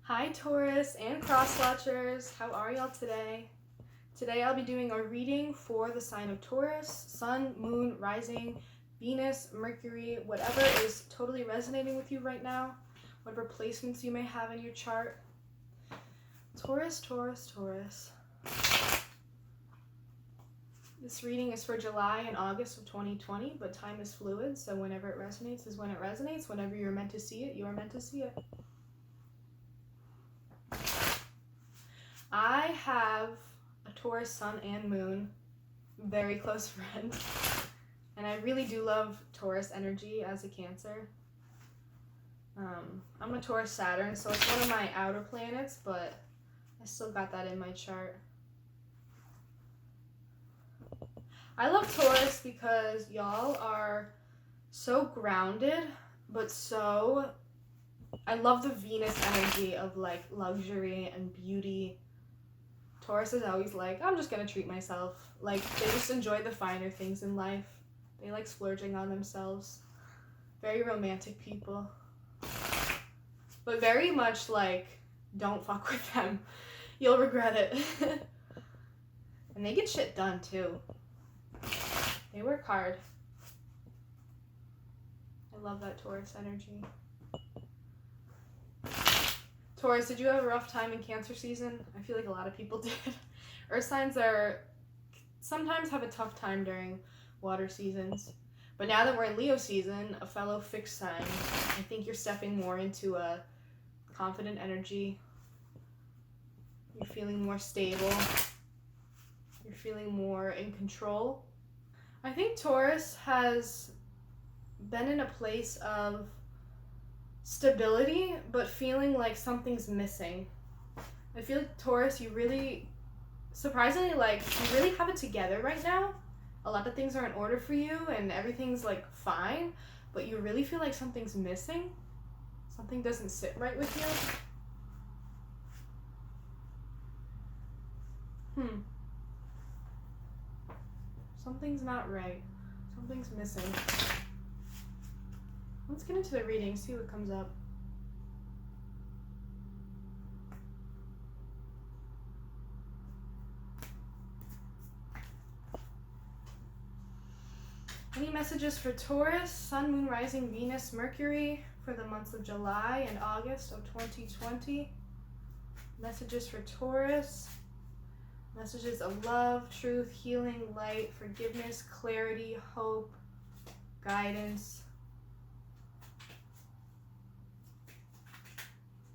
Hi Taurus and cross watchers, how are y'all today? Today I'll be doing a reading for the sign of Taurus, Sun, Moon, Rising, Venus, Mercury, whatever is totally resonating with you right now, whatever placements you may have in your chart. Taurus, Taurus, Taurus. This reading is for July and August of 2020, but time is fluid, so whenever it resonates is when it resonates. Whenever you're meant to see it, you are meant to see it. I have a Taurus Sun and Moon, very close friend, and I really do love Taurus energy as a Cancer. I'm a Taurus Saturn, so it's one of my outer planets, but I still got that in my chart. I love Taurus because y'all are so grounded, but so... I love the Venus energy of like luxury and beauty. Taurus is always like, I'm just gonna treat myself. Like, they just enjoy the finer things in life. They like splurging on themselves. Very romantic people. But very much like, don't fuck with them. You'll regret it. And they get shit done too. They work hard. I love that Taurus energy. Taurus, did you have a rough time in Cancer season? I feel like a lot of people did. Earth signs sometimes have a tough time during water seasons. But now that we're in Leo season, a fellow fixed sign, I think you're stepping more into a confident energy. You're feeling more stable. You're feeling more in control. I think Taurus has been in a place of stability, but feeling like something's missing. I feel like Taurus, you really, surprisingly, like, you really have it together right now. A lot of things are in order for you and everything's like fine, but you really feel like something's missing. Something doesn't sit right with you. Something's not right. Something's missing. Let's get into the reading, see what comes up. Any messages for Taurus, Sun, Moon, Rising, Venus, Mercury for the months of July and August of 2020? Messages for Taurus. Messages of love, truth, healing, light, forgiveness, clarity, hope, guidance.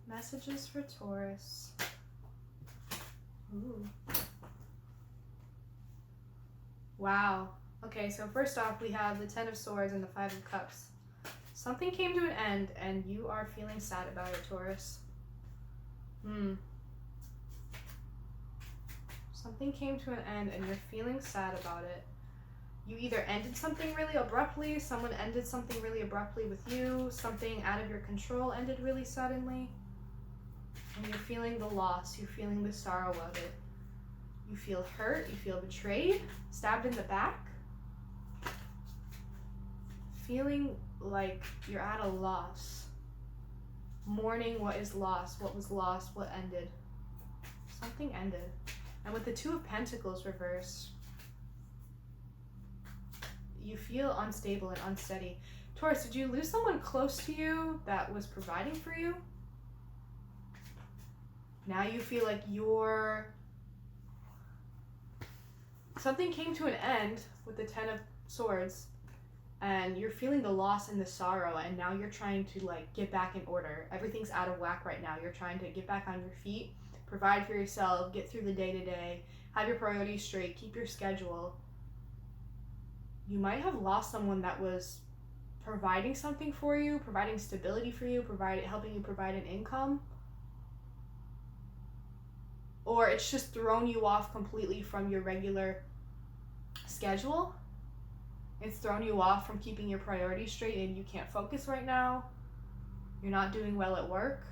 Messages for Taurus. Ooh. Wow. Okay, so first off, we have the Ten of Swords and the Five of Cups. Something came to an end, and you are feeling sad about it, Taurus. Something came to an end, and you're feeling sad about it. You either ended something really abruptly, someone ended something really abruptly with you, something out of your control ended really suddenly, and you're feeling the loss, you're feeling the sorrow of it. You feel hurt, you feel betrayed, stabbed in the back, feeling like you're at a loss, mourning what is lost, what was lost, what ended. Something ended. And with the Two of Pentacles reversed, you feel unstable and unsteady. Taurus, did you lose someone close to you that was providing for you? Now you feel like something came to an end with the Ten of Swords, and you're feeling the loss and the sorrow, and now you're trying to like get back in order. Everything's out of whack right now. You're trying to get back on your feet, provide for yourself, get through the day-to-day, have your priorities straight, keep your schedule. You might have lost someone that was providing something for you, providing stability for you, helping you provide an income. Or it's just thrown you off completely from your regular schedule. It's thrown you off from keeping your priorities straight, and you can't focus right now. You're not doing well at work.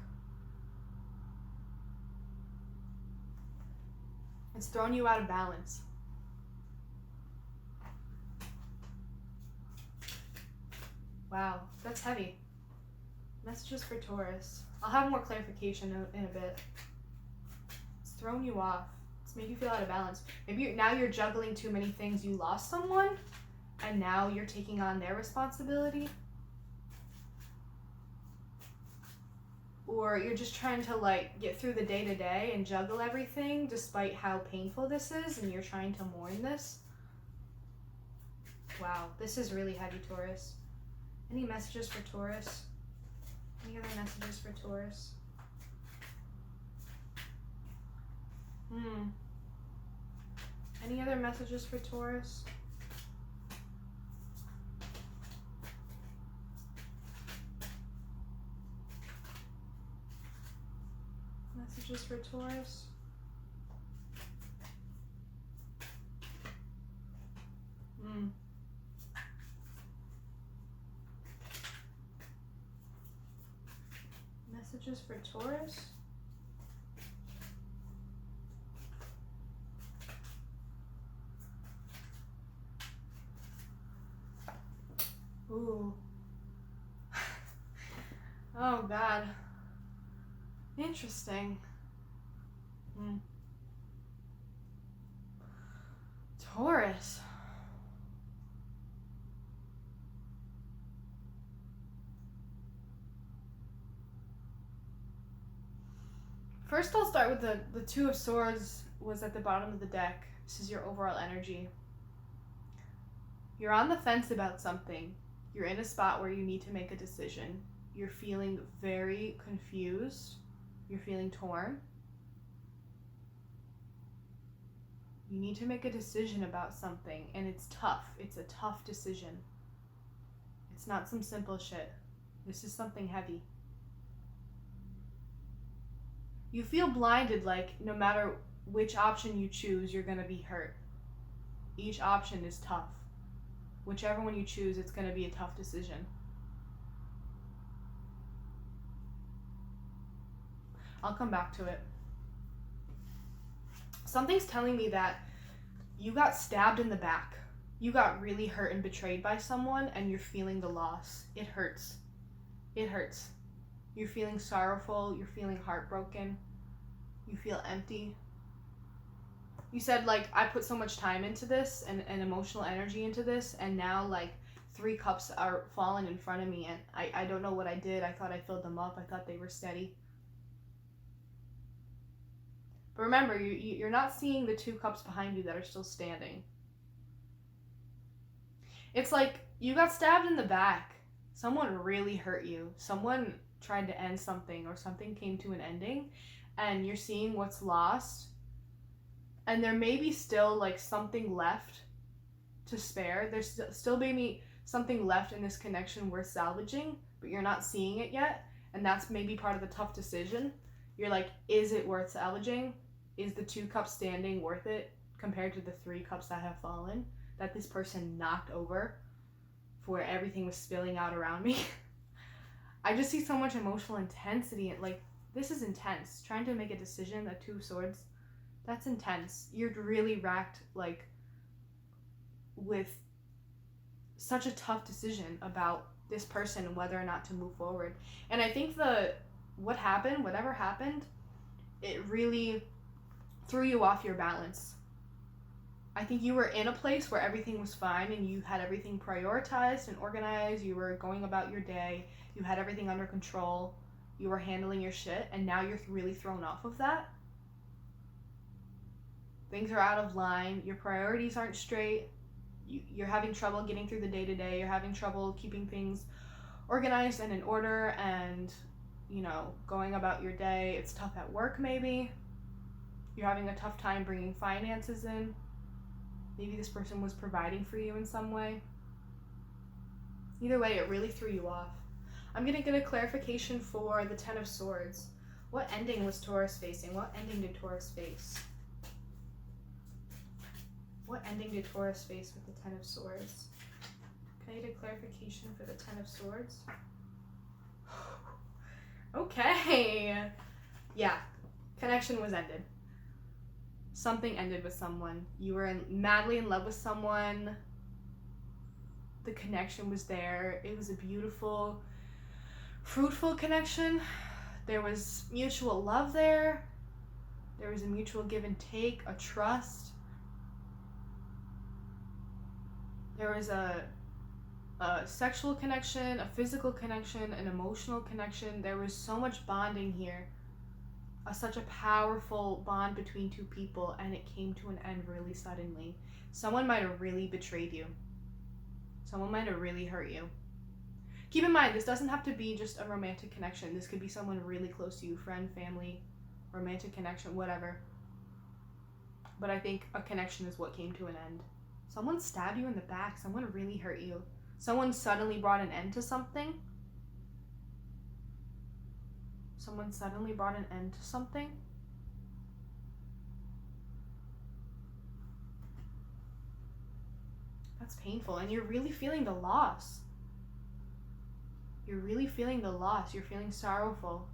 It's thrown you out of balance. Wow, that's heavy. Messages for Taurus. I'll have more clarification in a bit. It's thrown you off. It's made you feel out of balance. Maybe now you're juggling too many things. You lost someone, and now you're taking on their responsibility. Or you're just trying to like get through the day-to-day and juggle everything despite how painful this is, and you're trying to mourn this. Wow, this is really heavy, Taurus. Any messages for Taurus? Any other messages for Taurus? Any other messages for Taurus? Messages for Taurus? Messages for Taurus? Ooh. Oh God. Interesting. Taurus. First, I'll start with the Two of Swords was at the bottom of the deck. This is your overall energy. You're on the fence about something. You're in a spot where you need to make a decision. You're feeling very confused. You're feeling torn. You need to make a decision about something, and it's tough. It's a tough decision. It's not some simple shit. This is something heavy. You feel blinded, like no matter which option you choose, you're going to be hurt. Each option is tough. Whichever one you choose, it's going to be a tough decision. I'll come back to it. Something's telling me that you got stabbed in the back. You got really hurt and betrayed by someone, and you're feeling the loss. It hurts. It hurts. You're feeling sorrowful. You're feeling heartbroken. You feel empty. You said, like, I put so much time into this and emotional energy into this, and now, like, 3 cups are falling in front of me, and I don't know what I did. I thought I filled them up. I thought they were steady. But remember, you're not seeing the 2 cups behind you that are still standing. It's like you got stabbed in the back. Someone really hurt you. Someone tried to end something, or something came to an ending, and you're seeing what's lost. And there may be still like something left to spare. There's still maybe something left in this connection worth salvaging, but you're not seeing it yet. And that's maybe part of the tough decision. You're like, is it worth salvaging? Is the 2 cups standing worth it compared to the 3 cups that have fallen, that this person knocked over for where everything was spilling out around me? I just see so much emotional intensity. And like, this is intense. Trying to make a decision, a 2 of Swords, that's intense. You're really racked, like, with such a tough decision about this person and whether or not to move forward. And I think whatever happened, it really threw you off your balance. I think you were in a place where everything was fine and you had everything prioritized and organized. You were going about your day. You had everything under control. You were handling your shit, and now you're really thrown off of that. Things are out of line. Your priorities aren't straight. You're having trouble getting through the day-to-day. You're having trouble keeping things organized and in order, and, you know, going about your day. It's tough at work, maybe. You're having a tough time bringing finances in. Maybe this person was providing for you in some way. Either way, it really threw you off. I'm going to get a clarification for the 10 of Swords. What ending was Taurus facing? What ending did Taurus face? What ending did Taurus face with the 10 of Swords? Can I get a clarification for the 10 of Swords? Okay. Yeah. Connection was ended. Something ended with someone. You were madly in love with someone. The connection was there. It was a beautiful, fruitful connection. There was mutual love there. There was a mutual give and take, a trust. There was a sexual connection, a physical connection, an emotional connection. There was so much bonding here. Such a powerful bond between two people, and it came to an end really suddenly. Someone might have really betrayed you. Someone might have really hurt you. Keep in mind, this doesn't have to be just a romantic connection. This could be someone really close to you, friend, family, romantic connection, whatever. But I think a connection is what came to an end. Someone stabbed you in the back. Someone really hurt you. Someone suddenly brought an end to something. Someone suddenly brought an end to something. That's painful, and you're really feeling the loss. You're really feeling the loss. You're feeling sorrowful.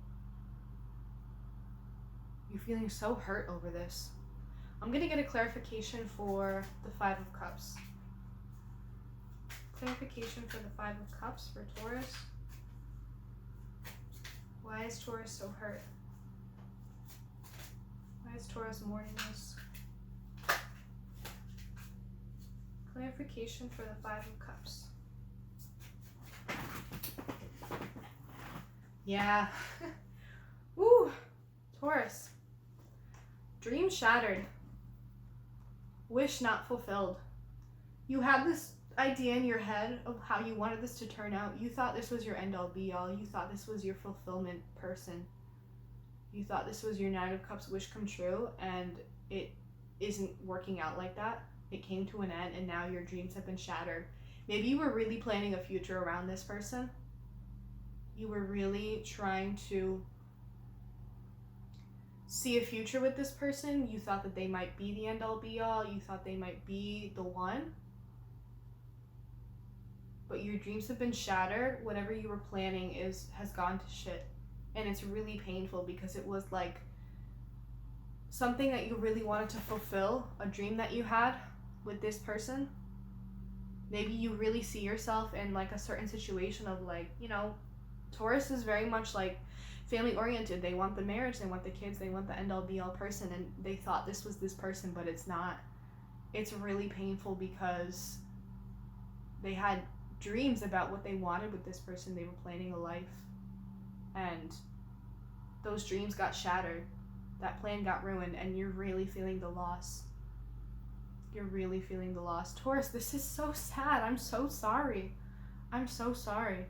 You're feeling so hurt over this. I'm going to get a clarification for the Five of Cups. Clarification for the Five of Cups for Taurus. Why is Taurus so hurt? Why is Taurus mourning this? Clarification for the Five of Cups. Yeah. Woo! Taurus. Dream shattered. Wish not fulfilled. You had this idea in your head of how you wanted this to turn out. You thought this was your end-all be-all. You thought this was your fulfillment person. You thought this was your Nine of Cups wish come true, and it isn't working out like that. It came to an end, and now your dreams have been shattered. Maybe you were really planning a future around this person. You were really trying to see a future with this person. You thought that they might be the end-all be-all. You thought they might be the one. But your dreams have been shattered. Whatever you were planning has gone to shit. And it's really painful because it was like something that you really wanted to fulfill, a dream that you had with this person. Maybe you really see yourself in like a certain situation of like, you know, Taurus is very much like family oriented. They want the marriage, they want the kids, they want the end all be all person, and they thought this was this person, but it's not. It's really painful because they had dreams about what they wanted with this person. They were planning a life, and those dreams got shattered. That plan got ruined, and you're really feeling the loss. You're really feeling the loss. Taurus, this is so sad. I'm so sorry. I'm so sorry.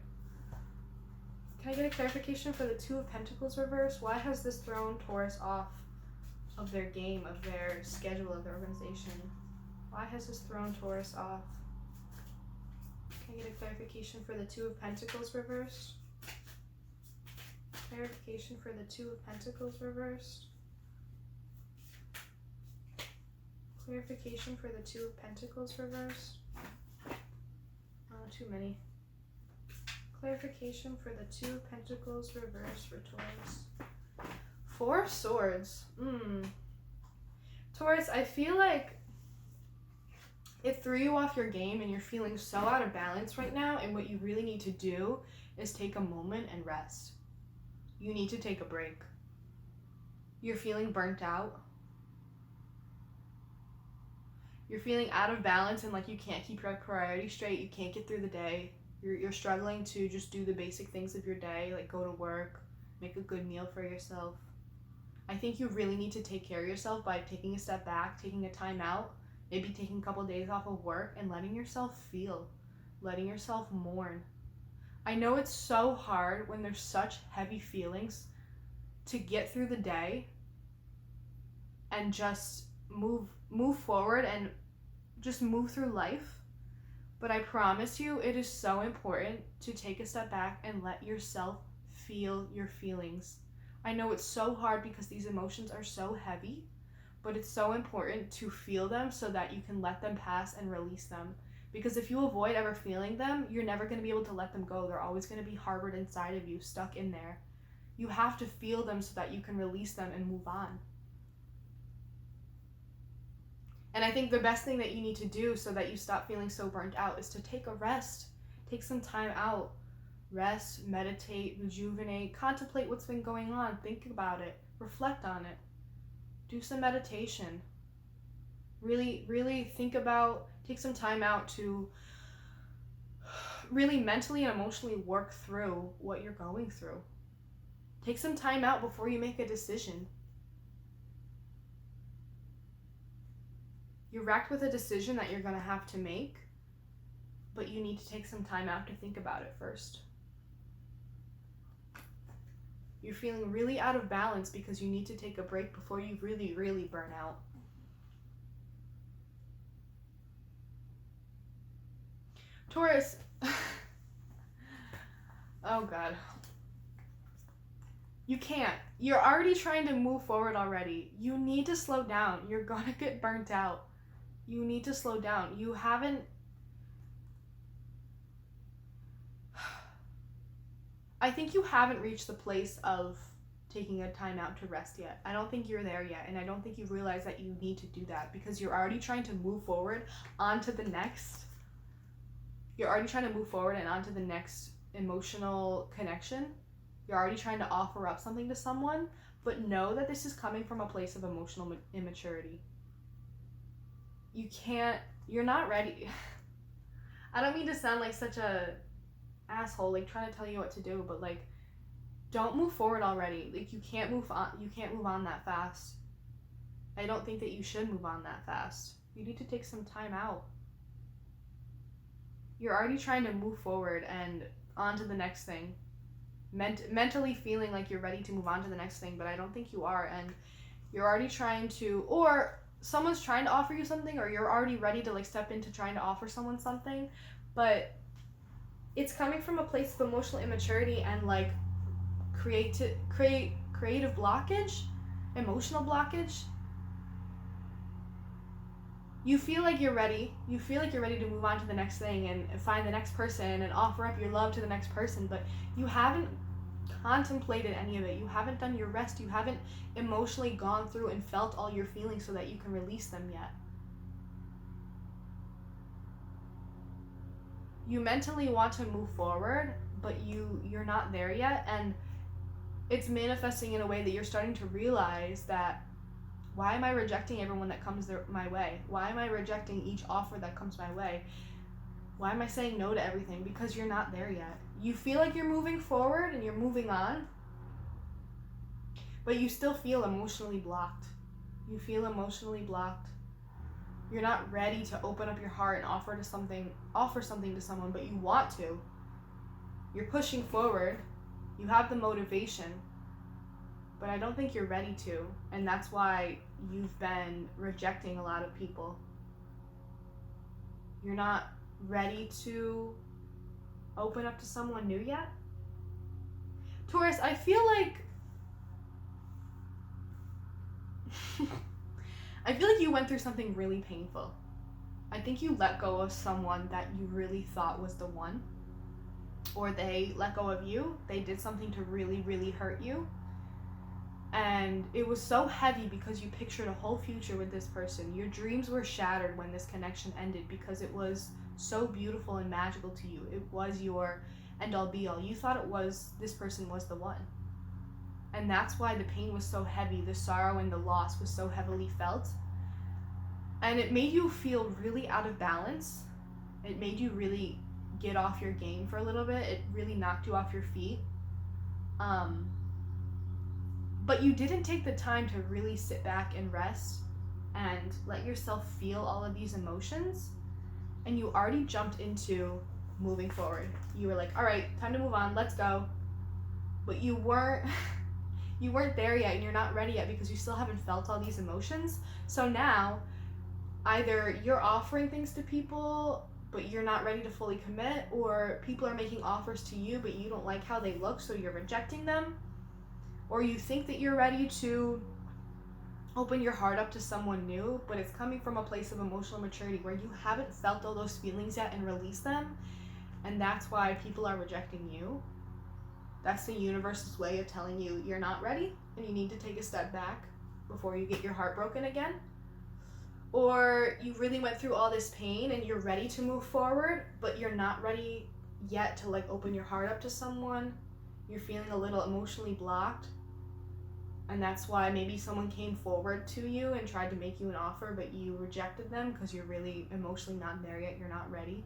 Can I get a clarification for the Two of Pentacles reverse? Why has this thrown Taurus off of their game, of their schedule, of their organization? Why has this thrown Taurus off? Can I get a clarification for the Two of Pentacles reversed? Clarification for the Two of Pentacles reversed. Clarification for the Two of Pentacles reversed. Oh, too many. Clarification for the Two of Pentacles reversed for Taurus. Four Swords. Taurus, I feel like it threw you off your game and you're feeling so out of balance right now, and what you really need to do is take a moment and rest. You need to take a break. You're feeling burnt out. You're feeling out of balance and like you can't keep your priorities straight. You can't get through the day. You're struggling to just do the basic things of your day, like go to work, make a good meal for yourself. I think you really need to take care of yourself by taking a step back, taking a time out, maybe taking a couple of days off of work and letting yourself feel, letting yourself mourn. I know it's so hard when there's such heavy feelings to get through the day and just move forward and just move through life. But I promise you, it is so important to take a step back and let yourself feel your feelings. I know it's so hard because these emotions are so heavy, but it's so important to feel them so that you can let them pass and release them. Because if you avoid ever feeling them, you're never going to be able to let them go. They're always going to be harbored inside of you, stuck in there. You have to feel them so that you can release them and move on. And I think the best thing that you need to do so that you stop feeling so burnt out is to take a rest. Take some time out. Rest, meditate, rejuvenate, contemplate what's been going on, think about it, reflect on it, do some meditation. Really think about, take some time out to really mentally and emotionally work through what you're going through. Take some time out before you make a decision. You're racked with a decision that you're going to have to make, but you need to take some time out to think about it first. You're feeling really out of balance because you need to take a break before you really burn out. Taurus, oh God. You can't. You're already trying to move forward already. You need to slow down. You're gonna get burnt out. You need to slow down. You haven't... I think you haven't reached the place of taking a time out to rest yet. I don't think you're there yet, and I don't think you realize that you need to do that because you're already trying to move forward onto the next... You're already trying to move forward and onto the next emotional connection. You're already trying to offer up something to someone, but know that this is coming from a place of emotional immaturity. You can't... You're not ready. I don't mean to sound like such a asshole, like trying to tell you what to do, but like, don't move forward already. Like, you can't move on that fast. I don't think that you should move on that fast. You need to take some time out. You're already trying to move forward and on to the next thing. Mentally feeling like you're ready to move on to the next thing, but I don't think you are, and you're already trying to, or someone's trying to offer you something, or you're already ready to like step into trying to offer someone something, but it's coming from a place of emotional immaturity and like creative blockage, emotional blockage. You feel like you're ready. You feel like you're ready to move on to the next thing and find the next person and offer up your love to the next person, but you haven't contemplated any of it. You haven't done your rest. You haven't emotionally gone through and felt all your feelings so that you can release them yet. You mentally want to move forward, but you're not there yet, and it's manifesting in a way that you're starting to realize that, why am I rejecting everyone that comes my way? Why am I rejecting each offer that comes my way? Why am I saying no to everything? Because you're not there yet. You feel like you're moving forward and you're moving on, but you still feel emotionally blocked. You feel emotionally blocked. You're not ready to open up your heart and offer something to someone, but you want to. You're pushing forward. You have the motivation, but I don't think you're ready to, and that's why you've been rejecting a lot of people. You're not ready to open up to someone new yet. Taurus, I feel like you went through something really painful. I think you let go of someone that you really thought was the one, or they let go of you. They did something to really hurt you. And it was so heavy because you pictured a whole future with this person. Your dreams were shattered when this connection ended because it was so beautiful and magical to you. It was your end all be all. You thought this person was the one. And that's why the pain was so heavy. The sorrow and the loss was so heavily felt. And it made you feel really out of balance. It made you really get off your game for a little bit. It really knocked you off your feet. But you didn't take the time to really sit back and rest and let yourself feel all of these emotions. And you already jumped into moving forward. You were like, all right, time to move on, let's go. But you weren't there yet, and you're not ready yet because you still haven't felt all these emotions. So now, either you're offering things to people, but you're not ready to fully commit, or people are making offers to you, but you don't like how they look, so you're rejecting them. Or you think that you're ready to open your heart up to someone new, but it's coming from a place of emotional maturity where you haven't felt all those feelings yet and released them, and that's why people are rejecting you. That's the universe's way of telling you you're not ready and you need to take a step back before you get your heart broken again. Or you really went through all this pain and you're ready to move forward, but you're not ready yet to like open your heart up to someone. You're feeling a little emotionally blocked. And that's why maybe someone came forward to you and tried to make you an offer, but you rejected them because you're really emotionally not there yet. You're not ready.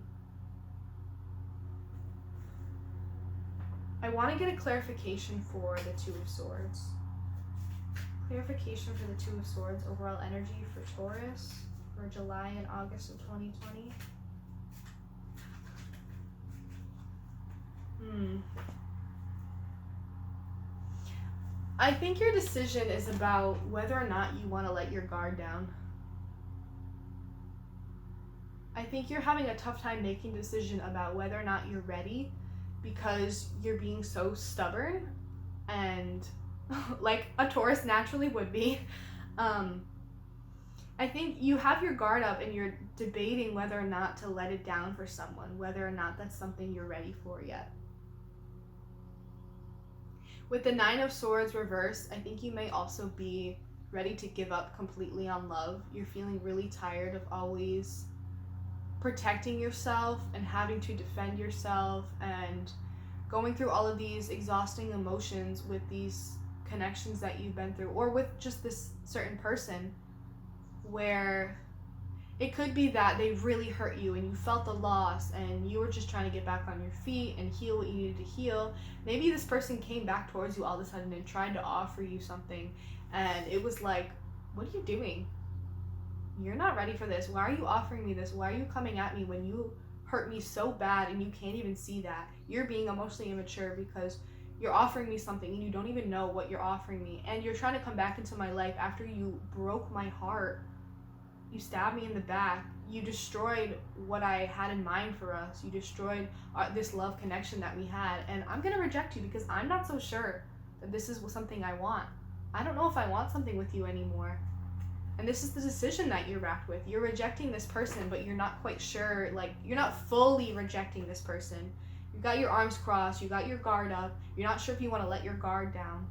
I want to get a clarification for the Two of Swords. Clarification for the Two of Swords, overall energy for Taurus for July and August of 2020. I think your decision is about whether or not you want to let your guard down. I think you're having a tough time making a decision about whether or not you're ready because you're being so stubborn and like a Taurus naturally would be. I think you have your guard up and you're debating whether or not to let it down for someone, whether or not that's something you're ready for yet. With the Nine of Swords reversed, I think you may also be ready to give up completely on love. You're feeling really tired of always protecting yourself and having to defend yourself and going through all of these exhausting emotions with these connections that you've been through, or with just this certain person where it could be that they really hurt you and you felt the loss and you were just trying to get back on your feet and heal what you needed to heal. Maybe this person came back towards you all of a sudden and tried to offer you something and it was like, what are you doing? You're not ready for this. Why are you offering me this? Why are you coming at me when you hurt me so bad and you can't even see that? You're being emotionally immature because you're offering me something and you don't even know what you're offering me, and you're trying to come back into my life after you broke my heart. You stabbed me in the back. You destroyed what I had in mind for us. You destroyed this love connection that we had. And I'm going to reject you because I'm not so sure that this is something I want. I don't know if I want something with you anymore. And this is the decision that you're wrapped with. You're rejecting this person, but you're not quite sure. Like, you're not fully rejecting this person. You got your arms crossed. You got your guard up. You're not sure if you want to let your guard down.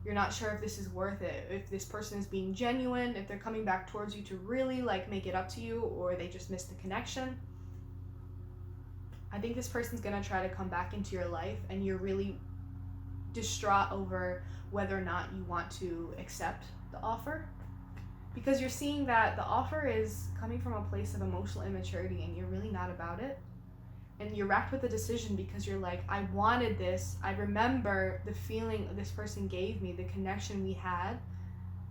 You're not sure if this is worth it, if this person is being genuine, if they're coming back towards you to really like make it up to you, or they just missed the connection. I think this person's gonna try to come back into your life and you're really distraught over whether or not you want to accept the offer, because you're seeing that the offer is coming from a place of emotional immaturity and you're really not about it. And you're racked with the decision because you're like, I wanted this. I remember the feeling this person gave me, the connection we had,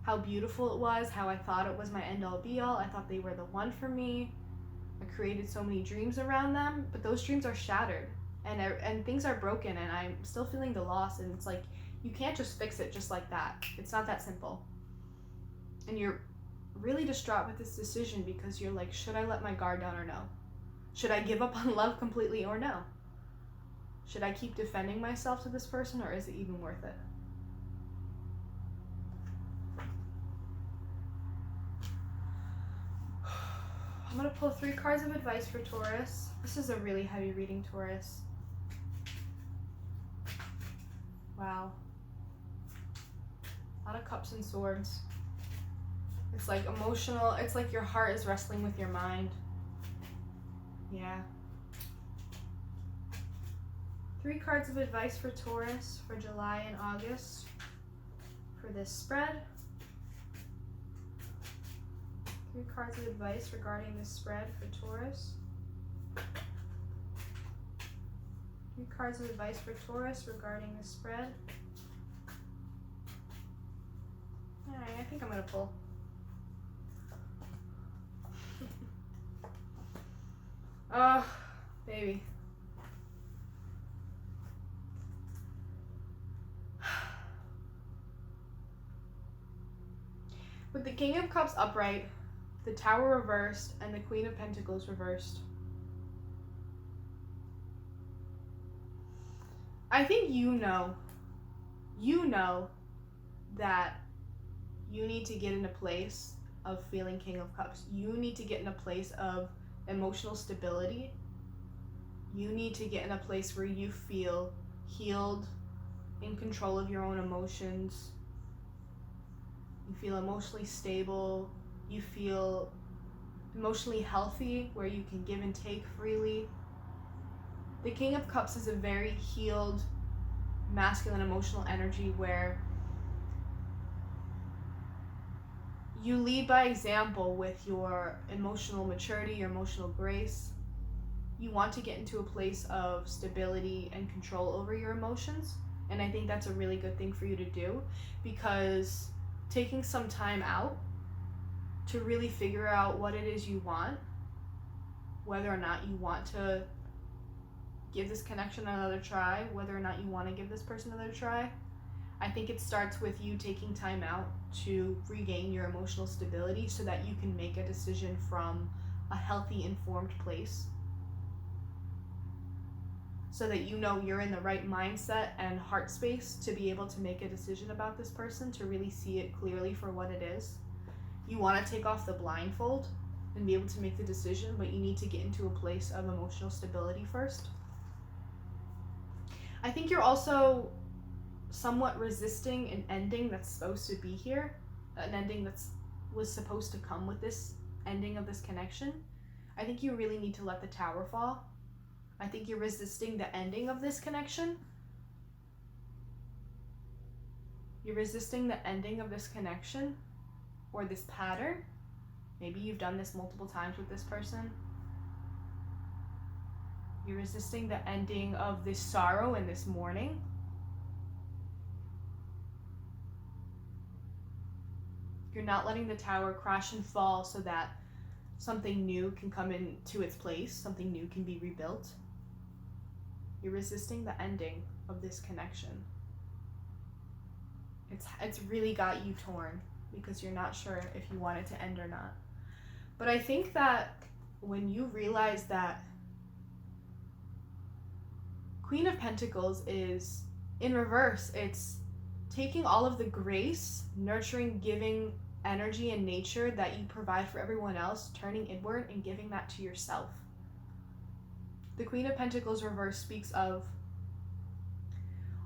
how beautiful it was, how I thought it was my end-all be-all. I thought they were the one for me. I created so many dreams around them, but those dreams are shattered and things are broken and I'm still feeling the loss. And it's like, you can't just fix it just like that. It's not that simple. And you're really distraught with this decision because you're like, should I let my guard down or no? Should I give up on love completely or no? Should I keep defending myself to this person, or is it even worth it? I'm going to pull 3 cards of advice for Taurus. This is a really heavy reading, Taurus. Wow. A lot of cups and swords. It's like emotional. It's like your heart is wrestling with your mind. Yeah. 3 cards of advice for Taurus for July and August for this spread. 3 cards of advice regarding this spread for Taurus. 3 cards of advice for Taurus regarding this spread. Alright, I think I'm going to pull. Oh, baby. With the King of Cups upright, the Tower reversed, and the Queen of Pentacles reversed, I think you know that you need to get in a place of feeling King of Cups. You need to get in a place of emotional stability. You need to get in a place where you feel healed, in control of your own emotions. You feel emotionally stable. You feel emotionally healthy, where you can give and take freely. The King of Cups is a very healed, masculine, emotional energy where you lead by example with your emotional maturity, your emotional grace. You want to get into a place of stability and control over your emotions. And I think that's a really good thing for you to do, because taking some time out to really figure out what it is you want, whether or not you want to give this connection another try, whether or not you want to give this person another try, I think it starts with you taking time out to regain your emotional stability so that you can make a decision from a healthy, informed place. So that you know you're in the right mindset and heart space to be able to make a decision about this person, to really see it clearly for what it is. You want to take off the blindfold and be able to make the decision, but you need to get into a place of emotional stability first. I think you're also somewhat resisting an ending that's supposed to be here, an ending that was supposed to come with this ending of this connection. I think you really need to let the Tower fall. I think you're resisting the ending of this connection. You're resisting the ending of this connection or this pattern. Maybe you've done this multiple times with this person. You're resisting the ending of this sorrow and this mourning. You're not letting the Tower crash and fall so that something new can come into its place, something new can be rebuilt. You're resisting the ending of this connection. It's really got you torn because you're not sure if you want it to end or not. But I think that when you realize that Queen of Pentacles is in reverse, it's taking all of the grace, nurturing, giving energy and nature that you provide for everyone else, turning inward and giving that to yourself. The Queen of Pentacles reverse speaks of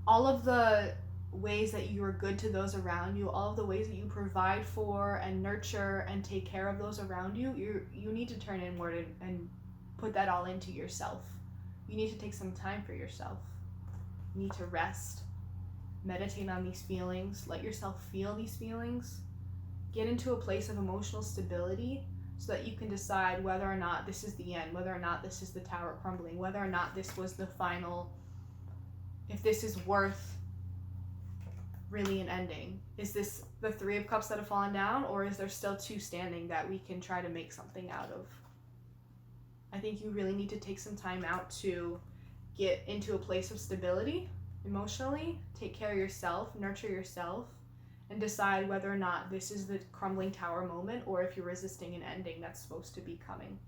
all of the ways that you are good to those around you, all of the ways that you provide for and nurture and take care of those around you. You need to turn inward and put that all into yourself. You need to take some time for yourself. You need to rest, meditate on these feelings, let yourself feel these feelings, get into a place of emotional stability so that you can decide whether or not this is the end, whether or not this is the Tower crumbling, whether or not this was the final, if this is worth really an ending. Is this the Three of Cups that have fallen down, or is there still two standing that we can try to make something out of? I think you really need to take some time out to get into a place of stability emotionally, take care of yourself, nurture yourself, and decide whether or not this is the crumbling Tower moment or if you're resisting an ending that's supposed to be coming.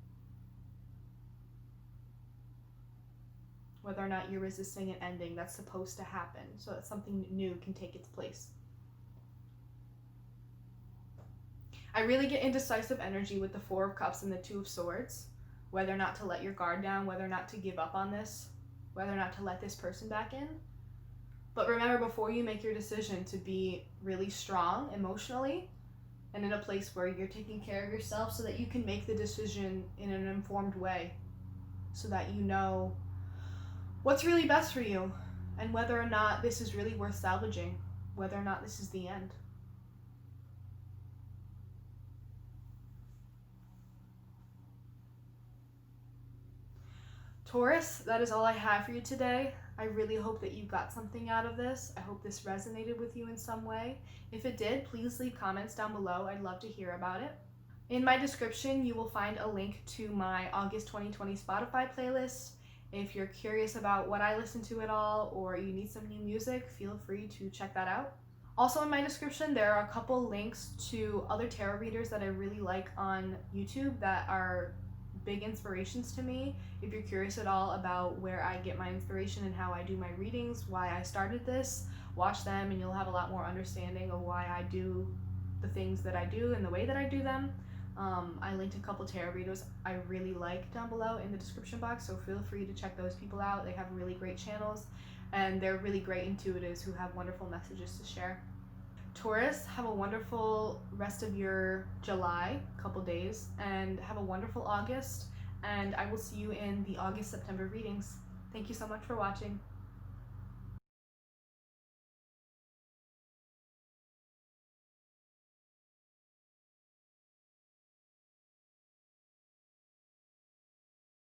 Whether or not you're resisting an ending that's supposed to happen so that something new can take its place. I really get indecisive energy with the Four of Cups and the Two of Swords, whether or not to let your guard down, whether or not to give up on this, whether or not to let this person back in. But remember, before you make your decision, to be really strong emotionally and in a place where you're taking care of yourself so that you can make the decision in an informed way, so that you know what's really best for you and whether or not this is really worth salvaging, whether or not this is the end. Taurus, that is all I have for you today. I really hope that you got something out of this. I hope this resonated with you in some way. If it did, please leave comments down below. I'd love to hear about it. In my description, you will find a link to my August 2020 Spotify playlist. If you're curious about what I listen to at all, or you need some new music, feel free to check that out. Also in my description, there are a couple links to other tarot readers that I really like on YouTube that are big inspirations to me. If you're curious at all about where I get my inspiration and how I do my readings, why I started this, watch them and you'll have a lot more understanding of why I do the things that I do and the way that I do them. I linked a couple tarot readers I really like down below in the description box, so feel free to check those people out. They have really great channels and they're really great intuitives who have wonderful messages to share. Taurus, have a wonderful rest of your July, couple days, and have a wonderful August, and I will see you in the August-September readings. Thank you so much for watching.